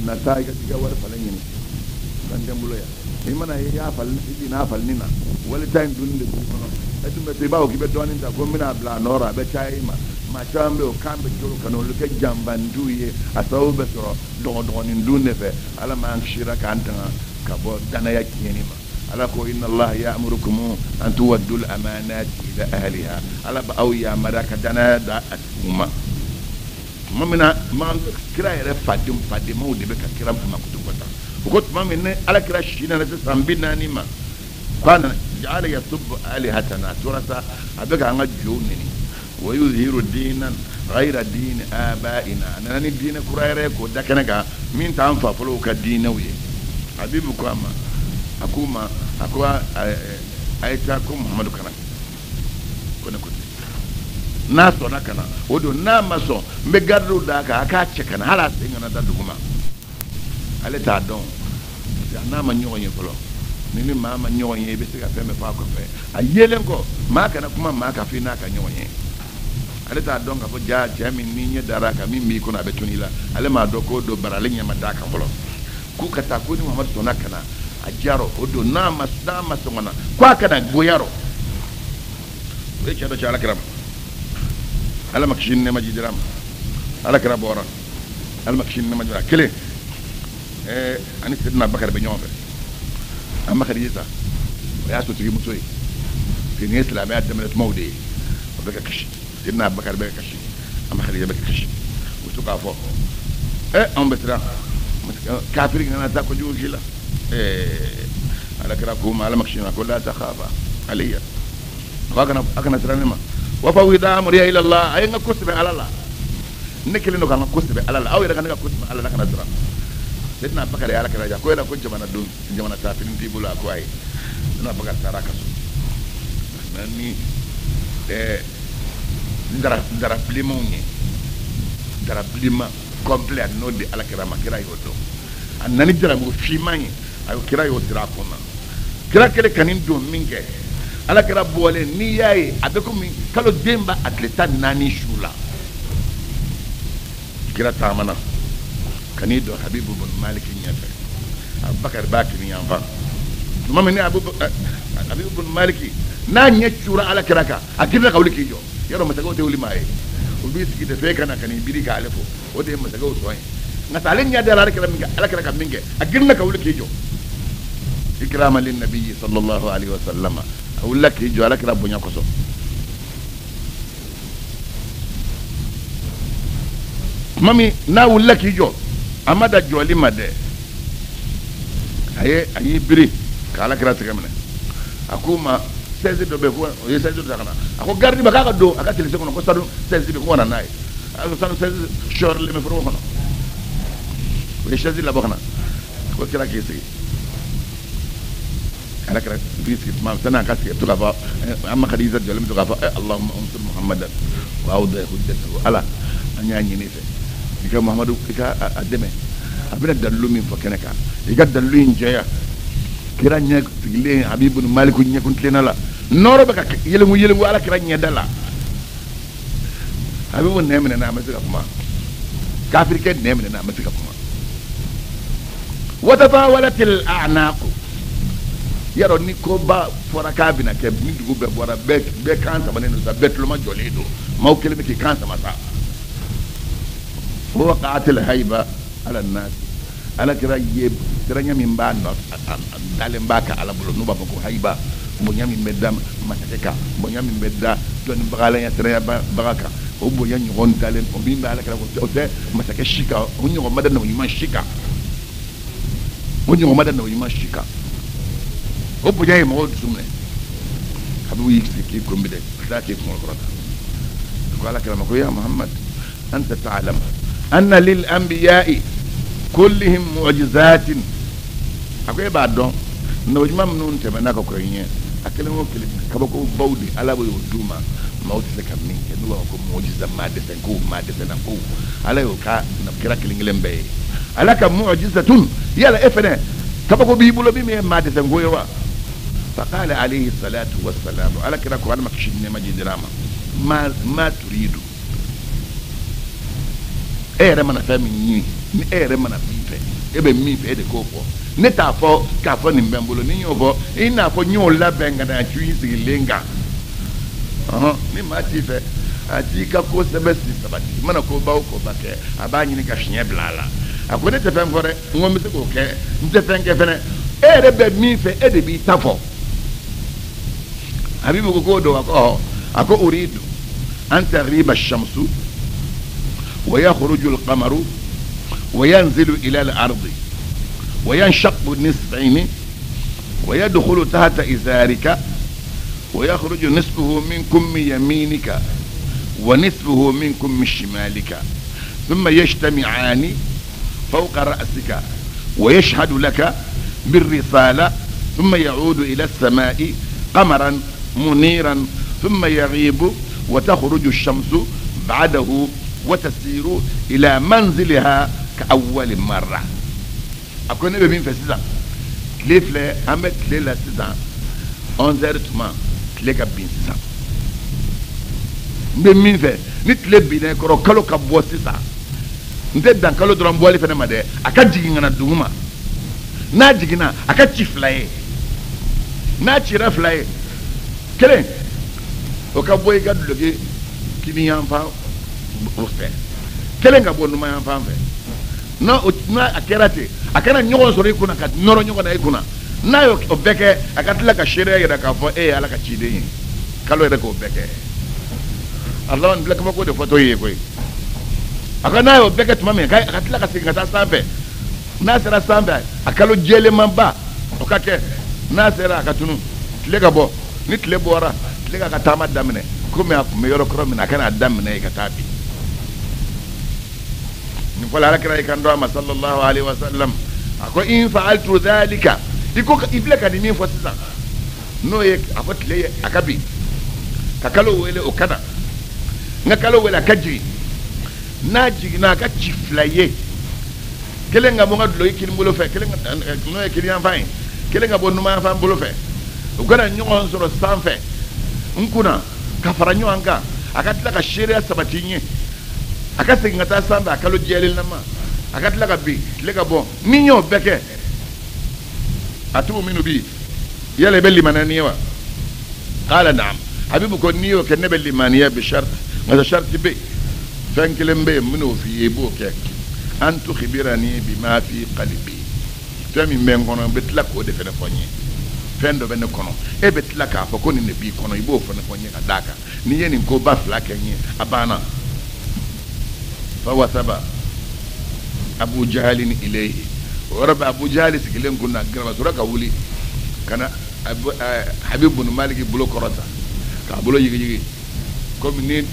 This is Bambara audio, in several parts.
na ta ga diga war falan yin kan jambulo ya imana ya fal ni na fal ni na wala time dun de ko adu me te ba o ki be donin ta ko mina bla nora be chai ma chambe o kambe jolo kanu lu ke jambandu ye asaw be so do nin dunne fe ala man shira kanta ka bo dana ya kiyeni ma ala ko inna allah ya'murukum an tuwaddu al amanat ila ahliha ala ba aw ya maraka dana da atuma mamina man kira yɛrɛ fadenmaw de bɛ ka kira makutu kɔta o ko tuma min ne ala kira si nana se san 40 ma k'a nana ja'ala yasubbu alihatana a tora sa a bɛ k'an ka jow neni wa yuzhiru diinan ghayra diini abaa'ina a nana ni diinɛ kura yɛrɛ k'o da kɛnɛ kan min t'an fa fɔlɔw ka diinɛw ye habibu ko a ma a ko a ye taa ko muhamadu kana ko ne ko n'a sɔnna ka na o don n'a ma sɔn n bɛ garidiw d'a kan a k'a cɛ ka na hali a sen kana da duguma ale t'a dɔn n'a ma ɲɔgɔn ye fɔlɔ ni maa ma ɲɔgɔn ye i bɛ se ka fɛn bɛɛ fɔ a kɔfɛ a yelen kɔ maa kana kuma maa ka f'i n'a ka ɲɔgɔn ye ale t'a dɔn k'a fɔ jaa cɛ min ni ɲɛ dara a kan min b'i kɔnɔ a bɛ tunu i la ale m'a dɔn k'o don bara ale ɲɛ ma d'a kan fɔlɔ k'u ka taa ko ni muhamadu sɔnna ka na a diyarɔ o don n'a ma sɔn ka na k'a kana goyarɔ o ye cɛ dɔ cɛ ala kira ma ala makishin ne majidiram ala kira bora ala makishin ne majira kele ani sidna bakar be ñofe amma khadija ya so tigi musoy fi ni islam ya damalat mawdi be ka kashi sidna bakar be ka kashi amma khadija be ka kashi wutu ka fo on betra kafiri ngana ta ko jujila ala kira ko ala makishin ko la takhafa aliya akana tiranima وفوض امري الى الله اي nga kosbe alala nekele no kan kosbe alala aw ira kan nga kosbe alala kan dara sedna bakari ala kan ja ko ila ko jamana dun jamana ta fin ti bula ko ay na bakar taraka so nani ndara plimonye ndara plima complet no di ala kira makira yodo anani dara mo fimanye ayo kira yo dira kona kira kele kanin do minge ala kira bole ni yayi abe ko min kalo demba atleta nani shula kira tamana kani do habibu bin malik nyafe abubakar bakini yanfa mama ni habibu bin malik na nyachura ala kira ka akira ka wuliki jo yaro matago te wuli mai ubi siki de fe kana kani biri ka alefo o de matago so ay ngata len nya dala ala kira ka minge akira ka wuliki jo ikrama lin nabiy sallallahu alaihi wasallam awulla ki jo ala kira bonya ko so mami na wulla ki jo amada joli made ayi biri ka ala kira tigamne akuma 16 do be ko ye 16 do kana ako gardi ba ka do aka tele ko sadu 16 be ko wana nay ako sadu 16 shor le me fro ko no ye 16 la bokna ko kira ki sigi على كده بيسكت ما سنة كاسكت تقفى أما خديجة جل من تقفى اللهم انصر محمدا وأوضح حجته على أن يعني نيسه إذا محمد إذا أدمه أبنا دلوا من فكنك إذا دلوا إن جايا كرا نيك تقولين حبيب مالك نيك كنت لنا لا نور بك يلمو على كرا نيك دلا حبيب نعمنا نعم سكما كافر كده نعمنا نعم سكما وتطاولت الأعناق yaro ni ko ba fora kabina ke mi dugu be bora be kansa baneno sa betluma jolido maw kelbe ki kansa masa waqa'at al-hayba ala an-nas ala kiraye tiranya min bando dale mbaka ala bulo nuba ko hayba mo nyami medam mateka mo nyami medda don bagala ya tiraya bagaka o bo yanyi won dale o bimba ala kira ko te mateka shika o nyo madanna o yima shika o nyo madanna o yima shika o bojaye mo sumne habu yiki ko mbide dati ko qurata ko ala kala ko ya muhammad anta ta'lam anna lil anbiya'i kullihim mu'jizatin akoy ba don no jimam nun te manaka ko yin akele mo kele kabako bawdi ala bo duma mawti se kam min ke no ko mu'jiza ma de sen ko ma de sen ko ala yo ka na kira kilingilem be ala ka mu'jizatun yala efene kabako bi bulo bi me ma de sen go yo فقال عليه الصلاة والسلام على كده قرآن ما كشفنا ما جدراما ما تريد إيه رمنا فمني إيه رمنا فيه ebe mi fe de ko fo ne ta fo ka fo ni mbembolo ni yo fo ina fo nyo la benga na chui sigilenga ni ma ti fe ati ka ko sebe si sabati mana ko ba ko ba ke abanyi ni ka hwe blala akone te fen fore ngom se ko ke nte fen ke fene ere be mi fe ede bi tafo habibu ko do ako uridu an tagriba ash-shamsu wa yakhruju al-qamaru wa yanzilu ila al-ardi wa yanshaqu nisfayn wa yadkhulu tahta izarika wa yakhruju nisfuhu minkum min yaminika wa nisfuhu minkum min shimalika thumma yajtami'ani فوق رأسك ويشهد لك بالرسالة ثم يعود إلى السماء قمرا منيرا ثم يغيب وتخرج الشمس بعده وتسير إلى منزلها كأول مرة أكون نبي من فسيزا كليف لي أمت كليلا سيزا أنزرتما كليكا بين سيزا من في نتلب بينا كرو كلو كبوا سيزا nte dan kalo dron boli fene ma de aka jigin na duguma na jigina aka ci flaye na ci raflaye kele o ka boy ga duloge kini yan fa o fe kele nga bonu ma yan fa fe na o na akerate akana nyogo sori kuna ka noro nyogo na ikuna na yo o beke aka tla ka shere ya ka fo e ala ka ci de yin kalo ya ko beke Allah on blaka ko de photo ye koy akana yo beke tuma me kai akatla ka singa ta sambe na sera sambe akalo jele mamba okake na sera akatunu tlega bo ni tle bora tlega ka tama damne kuma me yoro kro mina kana damne ka tabi ni ko la kira kan do ma sallallahu alaihi wasallam ako in fa'altu dhalika iko ibla ka dimi fo sisa no ye afatle akabi kakalo wele okada ngakalo wele akaji na jigina ka chiflaye kelenga mo ngado ikini mbolo fe kelenga no e kini anfa kelenga bonu ma anfa mbolo fe ugana nyon soro sanfe nkuna ka faranyo anga akatla ka sheria sabatinye akase ngata samba akalo jelil nama akatla ka bi lega bon ninyo beke atu minu bi yale belli mananiwa qala na'am habibu ko niyo ke nebelli maniya bi shart ngata shart bi فانكلم بي منو في يبوك أن تخبرني بما في قلبي فمن بين كونو بتلك ودي فين فوني فين دو بين كونو إيه بتلك فكوني نبي كونو يبو فين فوني كداكا نيجي نكو بافلاك يعني أبانا فوثب أبو جهل إليه ورب أبو جهل سكلم كنا كنا سورة كولي كان أبو حبيب بن مالك بلو كرتا كابلو يجي كومينين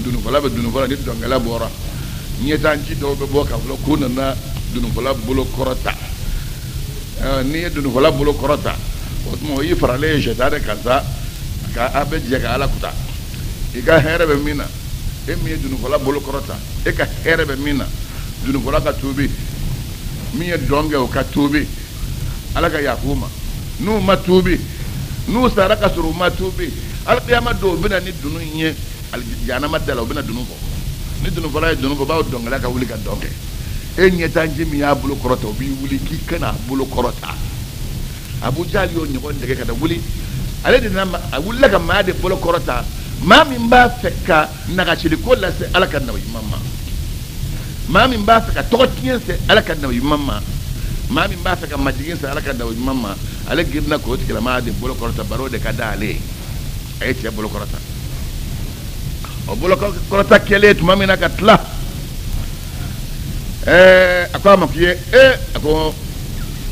dunu fala be dunu fala ni dongala bora nyeta nji do be boka flo kuna na dunu fala bulo korota ni dunu fala bulo korota o mo yi farale je tare kaza ka abe je ka ala kuta iga herebe mina e mi dunu fala bulo korota e ka herebe mina dunu fala ka tubi mi donge o ka tubi ala ka yakuma nu matubi nu saraka suru matubi al qiyamah do bina ni dunu nye aljana madala obina dunufo ni dunufo la dunufo ba dongala ka wuli ka donge e nyeta njimi ya bulu korota obi wuli ki kana bulu korota abu jali yo nyogo ndege kada wuli ale de na wulla ka ma de bulu korota ma min ba fekka naga chili ko la se alaka na mama ma min ba fekka to tien se alaka na mama ma min ba fekka majigin se alaka na mama ale girna ko tikala ma de bulu korota baro de kada ale ay ti bulu korota o bolo korota kele tuma mina katla akwa makiye ako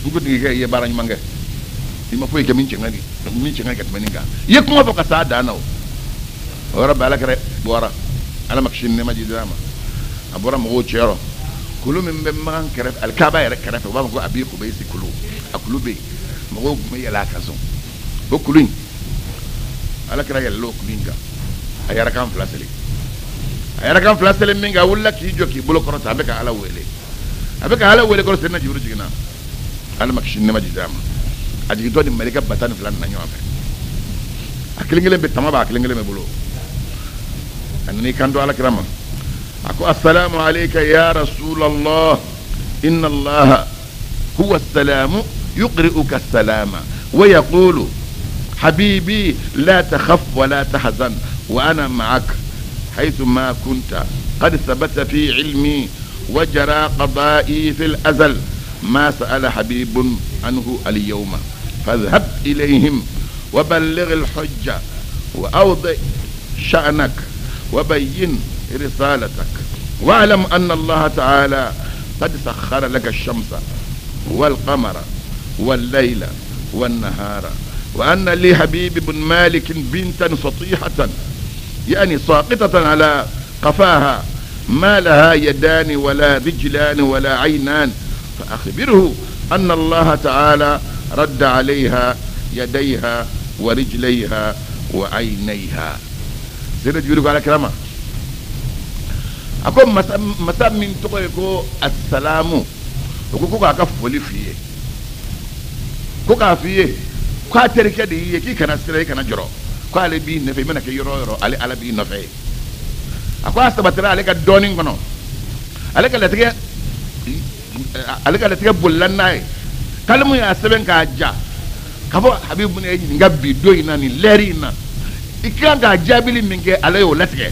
ngudi ke ye barany mange ima foi ke min chengani kat maninga ye kuma boka sa dana o ora bala kare bora ala makshin ne majidama abora mo chero kulu min be man kare al kaba yare kare ba ko abi ko be sikulu akulu be mo ko me yala kaso bo kulun ala kare yallo kulinga ayara kan flaseli minga wulla ki joki bulo korota abeka ala wele ko senna jibru jigina ala makshin ne majidama aji to di malika batan flan na nyoafe akilingele be tamaba akilingele me bulo anni kando ala kirama ako assalamu alayka ya rasulullah inna allaha هو السلام يقرئك السلام ويقول حبيبي لا تخف ولا تحزن وأنا معك حيث ما كنت قد ثبت في علمي وجرى قضائي في الأزل ما سأل حبيب عنه اليوم فاذهب إليهم وبلغ الحجة وأوضح شأنك وبين رسالتك واعلم أن الله تعالى قد سخر لك الشمس والقمر والليل والنهار وأن لحبيب بن مالك بنتا سطيحة يعني ساقطة على قفاها ما لها يدان ولا رجلان ولا عينان فأخبره أن الله تعالى رد عليها يديها ورجليها وعينيها. سيدنا جبريل على كلامه أكون مسا من تقولكو السلام وكوكو كفولي فيه كوكا فيه كاتريكا دي كي كان سيري كان جرو قال بي نفي منك يرو على بي نفي أكو أستبترا عليك دونين كنو عليك لتيجي بولناي كلمة يا سبعين كاجا كفو حبيب من يجي نجابي دوينا نلرينا إكلام كاجا بيلي منك على يو لتيجي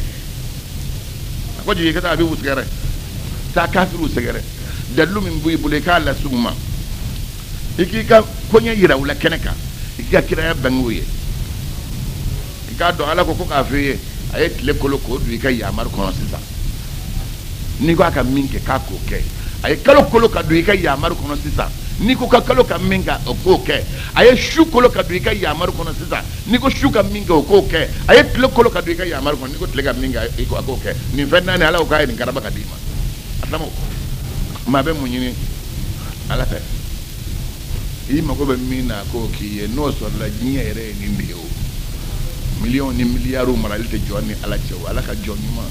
أكو جي كتا حبيب وسكره تاكافر وسكره دلو من بوي بوليكا لا سوما إكيكا كونيا يرا ولا كنكا إكيكا كرايا بنويه إكيكا دو على كوكو كافيه أيه تلكولو كود ويكا يامر كونسيسا نيكو أكا منك كاكو كي aye kalo kolo ka duika ya maru kono sisa niko ka kalo ka minga okoke aye shu kolo ka duika ya maru kono sisa niko shu ka minga okoke aye tle kolo ka duika ya maru kono niko tle ka minga iko okoke ni fenna ne ala okaye ni karaba ka dima atamo mabe munyini ala fe yi mako be mina ko ki ye no so la nyere ni ndio million ni miliaru moralité joni ala cew ala ka joni ma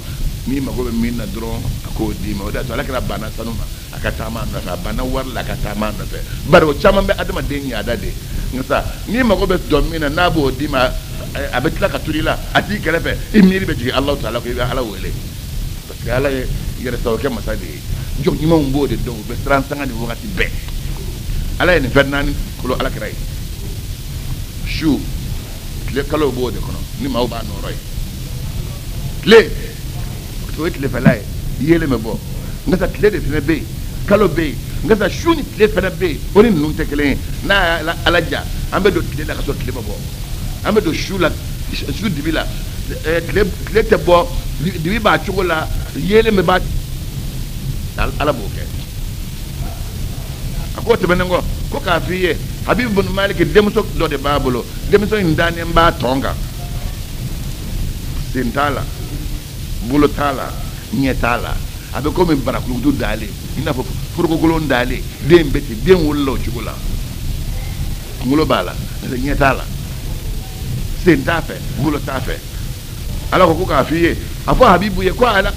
ni mako be mina dron ko dima o da to ala ka bana sanuma akatama na bana war la katama na fe baro chama be adama den ya dade ngasa ni mako be domina na bo dima abetla katulila ati kelefe imiri be ji Allah taala ko ala wele parce que ala yere tawke masadi jo ni mo mbo de do be 35 ani wakati be ala ni fernani ko ala kray shu le kalo bo de kono ni ma ba no roy le to it le falay yele me bo ngasa tle de fene be kalo be ngasa shuni tle fene be oni nun tekele na alaja ambe do tle la ka so tle bo ambe do shula shu dibila tle te bo dibi ba chugola yele me ba ala bo ke ako te benengo ko ka fiye habib ibn malik demso do de babulo demso ndane mba tonga sintala bulo tala nyetala abe ko min barakulu du dale ina fo furgo golon dale dem beti dem wollo ci gula ngulo bala nyetala sentafe bulo tafe ala ko ka fiye afo habibu ye ko ala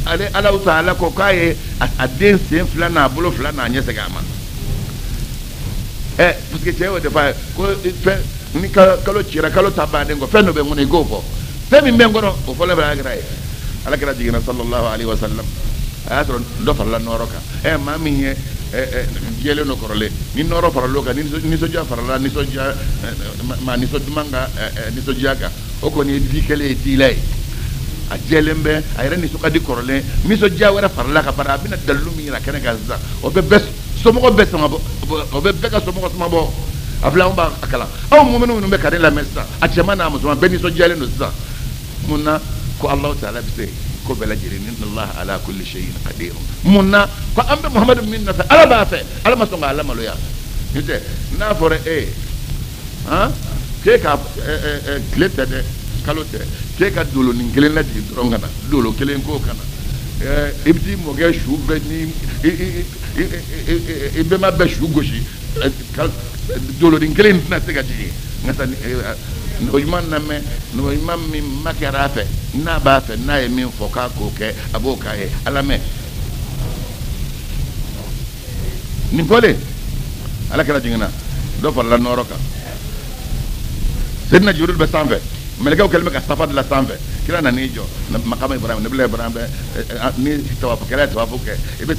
taala ko kaye aden sen flana bulo flana nyese gama parce que tewo de fa ko fe ni kalo chira kalo tabande ngo fenno be ngone gofo femi mengono o fo le bra gray ala kala jigina sallallahu alaihi wasallam ayatron do falla noroka mami he gele no korole ni noro faralo ka ni soja farala ni soja ma ni soja manga ni soja ka o ko ni dikele tilay a jelembe ayre ni suka di korole ni soja wara farala ka para bina dallumi la kana gaza o be bes somo ko bes mabo o be beka somo ko mabo afla ba akala aw mo menu be kare la messa a chamana mo be ni soja le no sa munna ko Allah ta'ala bi say ko bela jirin inna Allah ala kulli shay'in qadir munna ko ambe Muhammad minna fa ala ba fa ala ma songa ala maloya nite na fore ke ka klete de kalote ke ka dolo ni ngelen la di drongana dolo kelen ko kana ibdi mo ge shu be ni be ma be shu goshi dolo ni ngelen na se ga di ngata no iman na me no iman mi makara fe na ba fe na e mi foka ko ke aboka e ala me ni pole ala kala jingina do fa la noroka sedna jibril be sanve melga ko kelme ka safad la sanve kila na nijo makama ibrahim nabi ibrahim ni tawaf kala tawaf ke ibe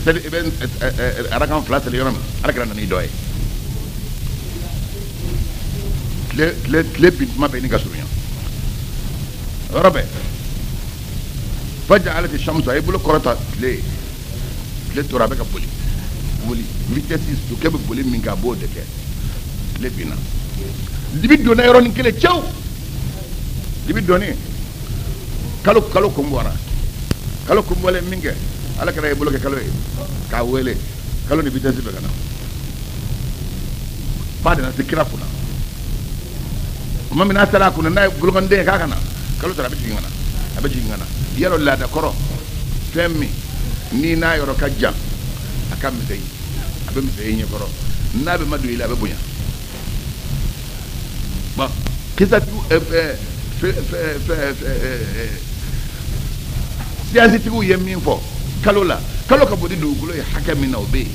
arakan flat le yoram ala kala na ni doy tile bintuma bɛ ni ka surunya yɔrɔ bɛɛ faja'alat ash-shamsu a y'i bolo kɔrɔta tile tora a bɛ ka boli vitesse sokɛ bɛ boli min kɛ a b'o de kɛ tile binna dibi donna yɔrɔnin kelen cɛw dibi donni kalo kun bɔra kalo kun bɔlen min kɛ ala kɛra y'i bolo kɛ kalo ye k'a wele kalo ni vitesse bɛ ka na fa de na se kira kunna tuma min n'a sera a kunna n'a ye golokanden ye k'a ka na kalo tara a bɛ jigin ka na yɔrɔ laada kɔrɔ fɛn min ni n'a yɔrɔ ka jan a ka misɛn a bɛ misɛn i ɲɛkɔrɔ n'a bɛ ma don i la a bɛ bonya bon kisatigiw siyansitigiw ye min fɔ kalo la kalo ka bon ni dugukolo ye hakɛ min na o bɛ yen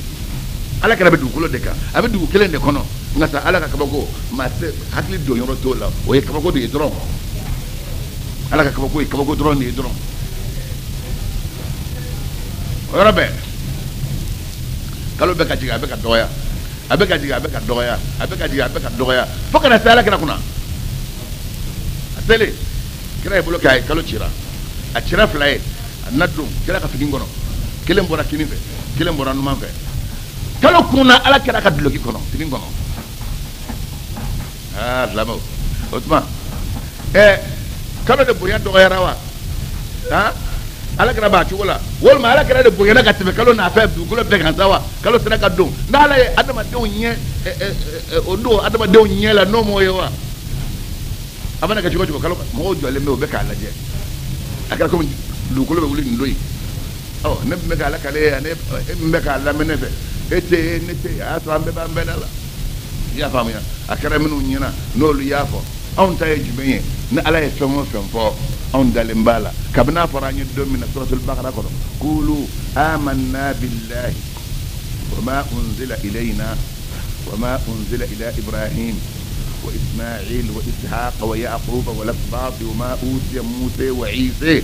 ala kɛra bɛ dugukolo de kan a bɛ dugu kelen de kɔnɔ nka sa ala ka kabako maa se hakili don yɔrɔ t'o la o ye kabako de ye dɔrɔn ala ka kabako ye kabako dɔrɔn de ye dɔrɔn o yɔrɔ bɛɛ kalo bɛ ka jigin a bɛ ka dɔgɔya a bɛ ka jigin a bɛ ka dɔgɔya a bɛ ka jigin a bɛ ka dɔgɔya fo ka na se ala kɛra kunna a selen kira ye bolo kɛ a ye kalo cira a cira fila ye a na don kira ka fini kɔnɔ kelen bɔra kini fɛ kelen bɔra numan fɛ kalo kunna ala kɛra ka duloki kɔnɔ fini kɔnɔ aa lamɛn o tuma kalo de bonya dɔgɔyara wa ala kɛra b'a cogo la walima ala kɛra de bonyana ka tɛmɛ kalo n'a fɛ dugukolo bɛɛ kan sa wa kalo sera ka don n'ala ye adamadenw ɲɛ o don adamadenw ɲɛ la n'o m'o ye wa a mana kɛ cogo cogo kalo mɔgɔw jɔlen bɛ o bɛ k'a lajɛ a kɛra komi dugukolo bɛ wuli nin don ye ne min bɛ k'a lakale yan ne min bɛ k'a lamɛn ne fɛ e tɛ ye ne tɛ ye a y'a sɔrɔ an bɛɛ b'an bɛɛ da la i y'a faamuya a kɛra minnu ɲɛna n'olu y'a fɔ anw ta ye jumɛn ye ni ala ye fɛn o fɛn fɔ anw dalen b'a la kabini a fɔra an ye don min na suratul baqara kɔnɔ kulu amanna billahi wa ma unzila ilayna wa ma unzila ila ibrahim wa isma'il wa ishaq wa yaqub wa al-asbaq wa ma utiya musa wa isa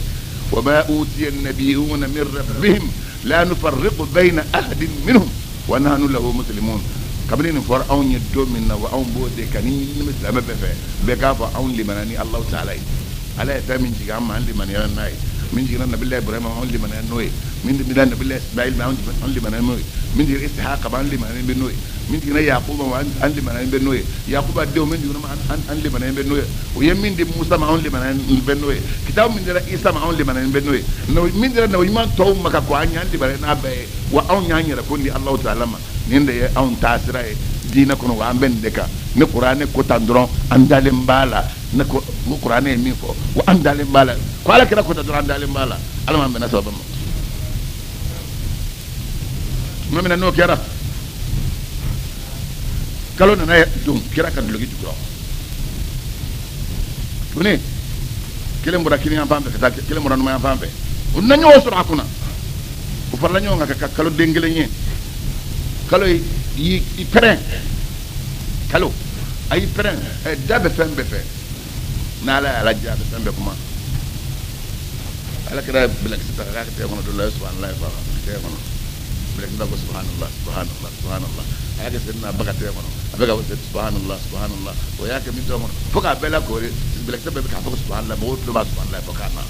wa ma utiya an-nabiyyuna min rabbihim la nufarriqu bayna ahadin minhum wa nahnu lahu muslimun kabini nin fɔra anw ye don min na wa anw b'o de kan ni silamɛ bɛɛ fɛ bɛɛ k'a fɔ anw limana ni alahu taala ye ala ye fɛn min jigin an ma an limaniyara n'a ye min jiginna nabila ibrahima anw limaniyara n'o ye min jiginna nabila ismail ma anw limaniyara n'o ye min jiginna ishaqa ma an limaniyara bɛ n'o ye min jiginna yaquba ma an limaniyara bɛ n'o ye yaquba denw min jiginna ma an limaniyara bɛ n'o ye o ye min di musa ma anw limaniyara bɛ n'o ye kitabu min dira isa ma anw limaniyara bɛ n'o ye min dira nabi ɲuman tɔw ma ka ko an y'an limaniyara n'a bɛɛ ye wa anw y'an yɛrɛ ko di alahu taala ma nin de ye anw taasira ye diinɛ kɔnɔ wa an bɛ nin de kan ne kuranɛ ko tan dɔrɔn an dalen b'a la ne ko kuranɛ ye min fɔ wa an dalen b'a la ko ala kɛra ko tan dɔrɔn an dalen b'a la ala m'an bɛnna sababu ma tuma min na n'o kɛra kalo nana don kira ka duloki jukɔrɔ tuguni kelen bɔra kini yan fan fɛ ka taa kelen bɔra numan yan fan fɛ o na ɲɔgɔn sɔrɔ a kunna o farala ɲɔgɔn kan ka kalo den kelen ye kalo y'i pɛrɛn kalo a y'i pɛrɛn da bɛ fɛn bɛɛ fɛ n'ala y'a lajɛ a bɛ fɛn bɛɛ kuma ala kɛra bilakisi ta k'a kɛ tɛgɛ kɔnɔ dɔ la subhanallah fa tɛgɛ kɔnɔ bilakisi ta ko subhanallah subhanallah subhanallah a y'a kɛ sɛnɛ n'a ba ka tɛgɛ kɔnɔ a bɛ ka wele subhanallah subhanallah o y'a kɛ min tɔgɔ kɔnɔ fo k'a bɛɛ lakori bilakisi bɛɛ bɛ k'a fɔ ko subhanallah mɔgɔw tulo b'a subhanallah fo k'a na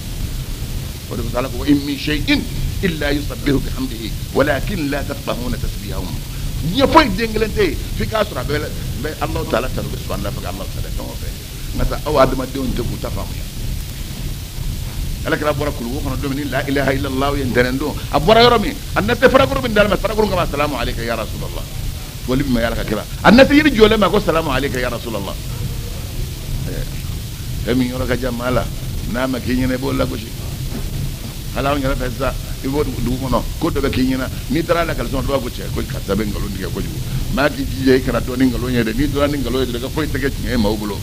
o de ko ala ko in min shay'in illa yusabbihu bihamdihi walakin la tafqahuna tasbihahum ɲɛ foyi den kelen tɛ yen f'i k'a sɔrɔ a bɛ alahu taala tanu bɛ subhanallah fo ka alahu taala fɛn o fɛn nka sa aw adamadenw tɛ k'u ta faamuya ala kɛra bɔra kuluwo kɔnɔ don min la ilaha illallah ye ntɛnɛn don a bɔra yɔrɔ min a na se farakuru min dalen ma farakuru kama salamu aleyka ya rasulallah foli min ma yala ka kira a na se yiri jɔlen ma ko salamu aleyka ya rasulallah fɛn min yɔrɔ ka jan maa la n'a ma k'i ɲɛna i b'o lagosi hali anw yɛrɛ fɛ sisan i b'o dugu kɔnɔ ko dɔ bɛ k'i ɲɛna n'i taara la kalisɔn dɔ b'a fɔ cɛ ko karisa bɛ nkalon tigɛ kojugu maa k'i jija i kana dɔn ni nkalon ye dɛ n'i dɔnna ni nkalon ye dɔrɔn i ka foyi tɛ kɛ tiɲɛ ye maaw bolo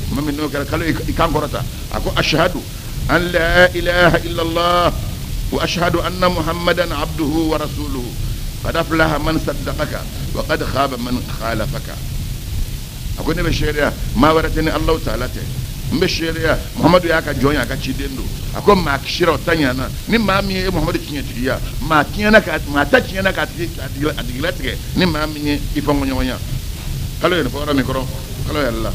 tuma min n'o kɛra kalo i kan kɔrɔta a ko ashhadu an la ilaha illallah wa ashhadu anna muhammadan abduhu wa rasuluhu qad aflaha man saddaqaka wa qad khaba man khalafaka a ko ne bɛ seereya maa wɛrɛ tɛ ni alahu taala tɛ n bɛ seereya muhamadu y'a ka jɔn ye a ka ciden don a ko maa sira o ta ɲana ni maa min ye muhamadu tiɲɛtigiya maa ta tiɲɛna k'a tigi latigɛ ni maa min ye i fɔnkɔɲɔgɔnya kalo yen fora mikro kalo yalla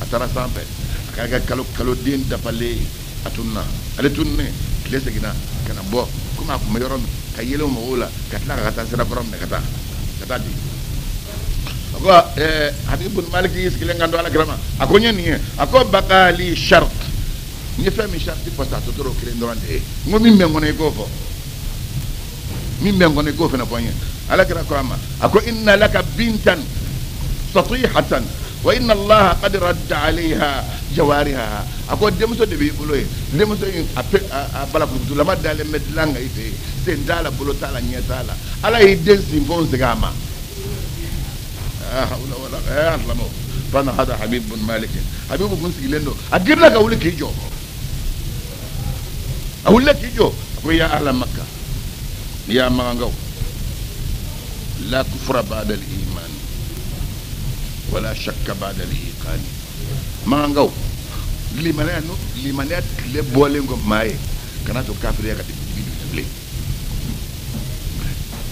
atara sampe akaga kalo din dafale atunna ale tunne kile segina kana bo kuma kuma yoron kayelo moula katla kata sira korom ne kata di ako Habib bin Malik iskile ngando ala grama ako nyeni ako bakali shart ni fami sharti posta totoro kile ndorande ngomi mengone gofo min mengone gofo na ponya ala kira ko ama ako inna laka bintan satihatan wa inna allaha qad radda alaiha jawariha ako demso de bi buloy demso a bala ko dulama dale medlanga ite sendala bulo tala nyetala ala hidensi bon segama hawla wala aslamo fana hada Habib bin Malik Habib bin sigilendo adirna ka wuli kijo awulle kijo ko ya ahla makkah ya mangaw la kufra ba'da al-iman wala shakka ba'da al-iqan mangaw limanat le bole ngom maye kana to kafir ya ka tibi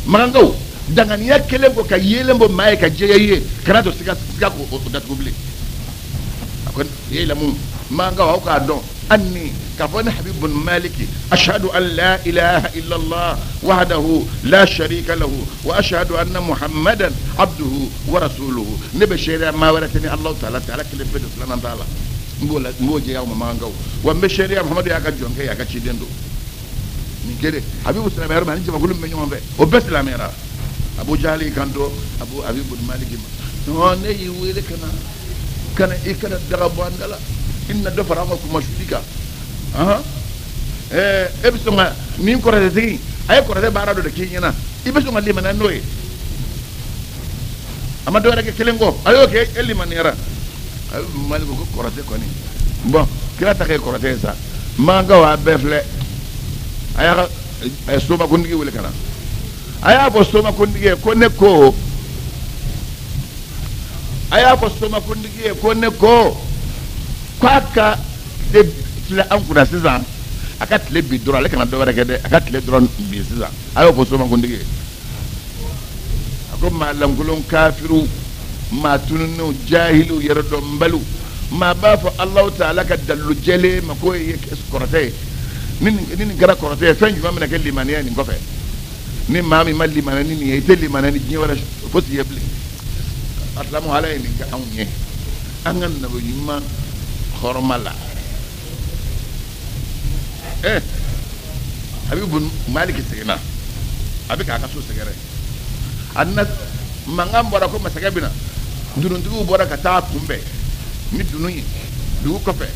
mangaw dangan ya kele ko ka yelembo maye ka jeyeye kana to siga ko dat gobli akon yela mum mangaw ka don أني كفن حبيب بن مالك أشهد أن لا إله إلا الله وحده لا شريك له وأشهد أن محمدا عبده ورسوله نبشر ما ورثني الله تعالى كل بدر لنا تعالى موجي يوم ما نقول ومبشر محمد يا كجون كي يا كتشيدندو من كده حبيب السلام يا رب هنجي بقول من يوم به وبس لا ميرا أبو جهل كانتو أبو حبيب بن مالك نون يويل كنا إكنا دغبان دلا إن دفر أمكم مشركا إبسونا مين كورتي أي كورتي بارادو دكينينا إبسونا اللي من النوي أما دوارك كلينغو أيوة كي اللي من يرى مالك كورتي كوني bon kira ta kay korote sa manga wa befle aya soma kundigi wele kana aya bo soma kundigi ko ne ko aya bo soma kundigi ko ne ko kwaka de tile an kuna sisan aka tile bi dɔrɔn ale kana dɔwɛrɛ kɛ dɛ aka tile dɔrɔn bi sisan a y'o fɔ soma kuntigi a ko maa lankolon kafiru maa tununiw jahilu yɛrɛ dɔnbaliw maa b'a fɔ alahu taala ka dalilu jɛlen ma k'o ye kɔrɔtɛ ye ni nin kɛra kɔrɔtɛ ye fɛn jumɛn bɛna kɛ limaniya nin kɔfɛ ni maa min ma limaniya ni nin ye i tɛ limaniya ni diɲɛ wɛrɛ fosi ye bilen asilamu ala ye nin kɛ anw ye an ka nabi ɲuman hɔrɔma la Habib bin Malik seginna a bɛ k'a ka so sɛgɛrɛ a na mankan bɔra ko masakɛ bɛna dununtigiw bɔra ka taa kunbɛn ni dunu ye dugu kɔfɛ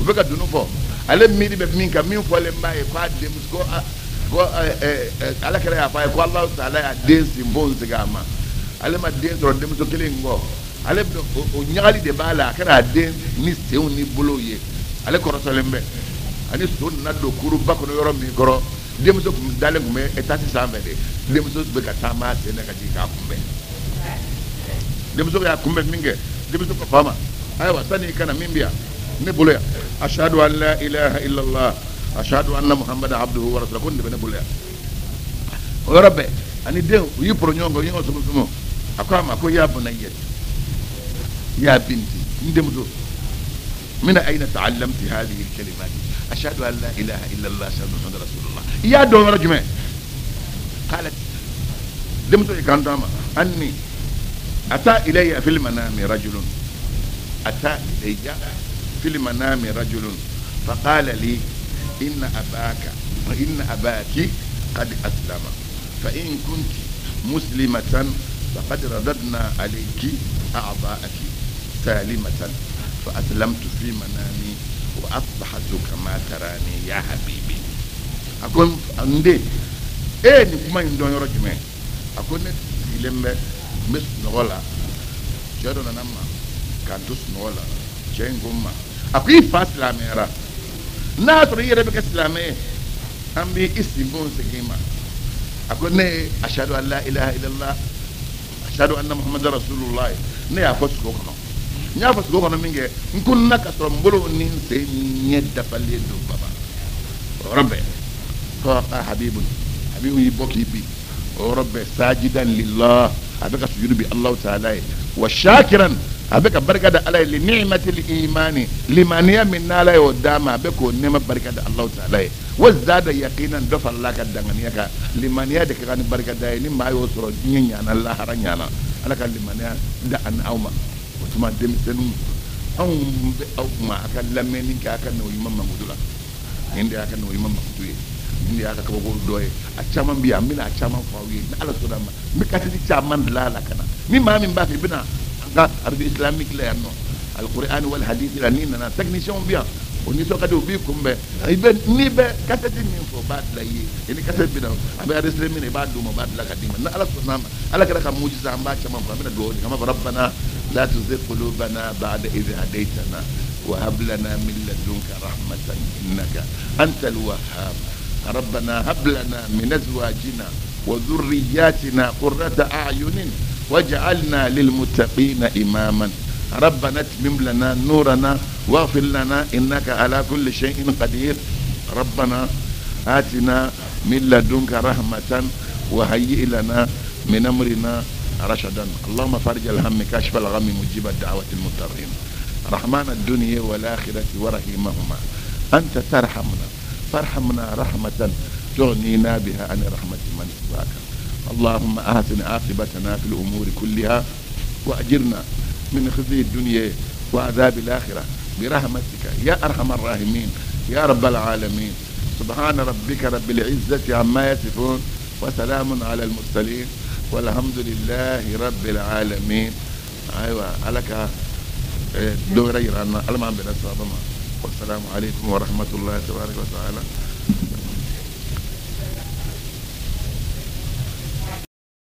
u bɛ ka dunu fɔ ale miiri bɛ min kan min fɔlen b'a ye k'a denmuso ko ala kɛra y'a fɔ a ye ko Alahu Taala y'a den sinbon segin a ma ale ma den sɔrɔ denmuso kelen in kɔ ale o ɲagali de b'a la a kɛra a den ni senw ni bolow ye ale kɔrɔtɔlen bɛ ani so nana don kuruba kɔnɔ yɔrɔ min kɔrɔ denmuso kun dalen kun bɛ etasi sanfɛ de denmuso bɛ ka taama sen na ka jigin k'a kunbɛn denmuso y'a kunbɛn min kɛ denmuso ko faama ayiwa sani i kana min bɛ yan ne bolo yan ashhadu an la ilaha illallah ashhadu anna muhammadan abduhu wa rasuluhu ko nin de bɛ ne bolo yan o yɔrɔ bɛɛ ani den u y'i pɔrɔ ɲɔgɔn kan u ye ɲɔgɔn sumu a ko a ma ko ya bunayya ya binti n denmuso min ayna ta'allamti hadhihi al-kalimat أشهد أن لا إله إلا الله أشهد أن محمد رسول الله يا دون رجمة قالت دمت كانتما أني أتى إلي في المنام رجل أتى إلي في المنام رجل فقال لي إن أباك قد أسلم فإن كنت مسلمة فقد رددنا عليك أعضاءك سالمة فأسلمت في منامي وأصبحت كما تراني يا حبيبي أكون عندي ni kuma in dɔn yɔrɔ jumɛn a ko ne sigilen bɛ n bɛ sunɔgɔ la cɛ dɔ nana n ma k'an to sunɔgɔ la cɛ in ko n ma a ko i fa silamɛyara n'a y'a sɔrɔ i yɛrɛ bɛ kɛ silamɛ ye an bɛ i sinbon segin ma a ko ne ye ashhadu an la ilaha illallah ashhadu anna muhammadan rasulullah ne y'a fɔ sogo kɔnɔ n y'a fɔ sogo kɔnɔ min kɛ n ko na ka sɔrɔ n bolo ni n sen ɲɛ dafalen don baba o yɔrɔ bɛɛ ko habibu y'i bɔ k'i bin o yɔrɔ bɛɛ sajidan lillah a bɛ ka sujudu bi Allahu Taala ye وشاكرا أبيك بركة الله لنعمة الإيمان لمن يمن على ودام أبيك نعمة بركة الله تعالى وزاد يقينا دفع الله كدعانيك لمن يدك كان بركة دايني ما يوصل نيان الله رنيانا على كان لمن يدعن أوما وثم دم سنو أو ما أكل لمنين كأكل نو يمام مقدولا عندي أكل نو يمام مقدوي عندي أكل كبقول دوي أشامن بيامين أشامن فاوي على سودام مكاتي أشامن لا لا كنا مين ما من بافي بنا أرض إسلامي كلا ينو القرآن والحديث لأننا تكنيشون بيا ونسوا كده بيكم به إبن نيبه كتير من فوبات لا ini kaset bina abe aresle mine ba do ma ba la kadima na ala sunna ala kada kam mujiza amba chama famina do ni kama rabbana la tuzigh qulubana ba'da idh hadaytana wa hab lana min ladunka rahmatan innaka antal wahhab rabbana hab lana min azwajina wa dhurriyyatina qurrata a'yunin waj'alna lil muttaqina imaman ربنا اتمم لنا نورنا واغفر لنا انك على كل شيء قدير ربنا آتنا من لدنك رحمة وهيئ لنا من أمرنا رشدا اللهم فرج الهم كاشف الغم مجيب الدعوة المضطرين رحمن الدنيا والآخرة ورحيمهما أنت ترحمنا فارحمنا رحمة تغنينا بها عن رحمة من سواك اللهم أحسن عاقبتنا في الأمور كلها وأجرنا من خزي الدنيا وعذاب الآخرة برحمتك يا أرحم الراحمين يا رب العالمين سبحان ربك رب العزة عما يصفون وسلام على المرسلين والحمد لله رب العالمين أيوة عليك دوري رانا المام بن والسلام عليكم ورحمة الله تبارك وتعالى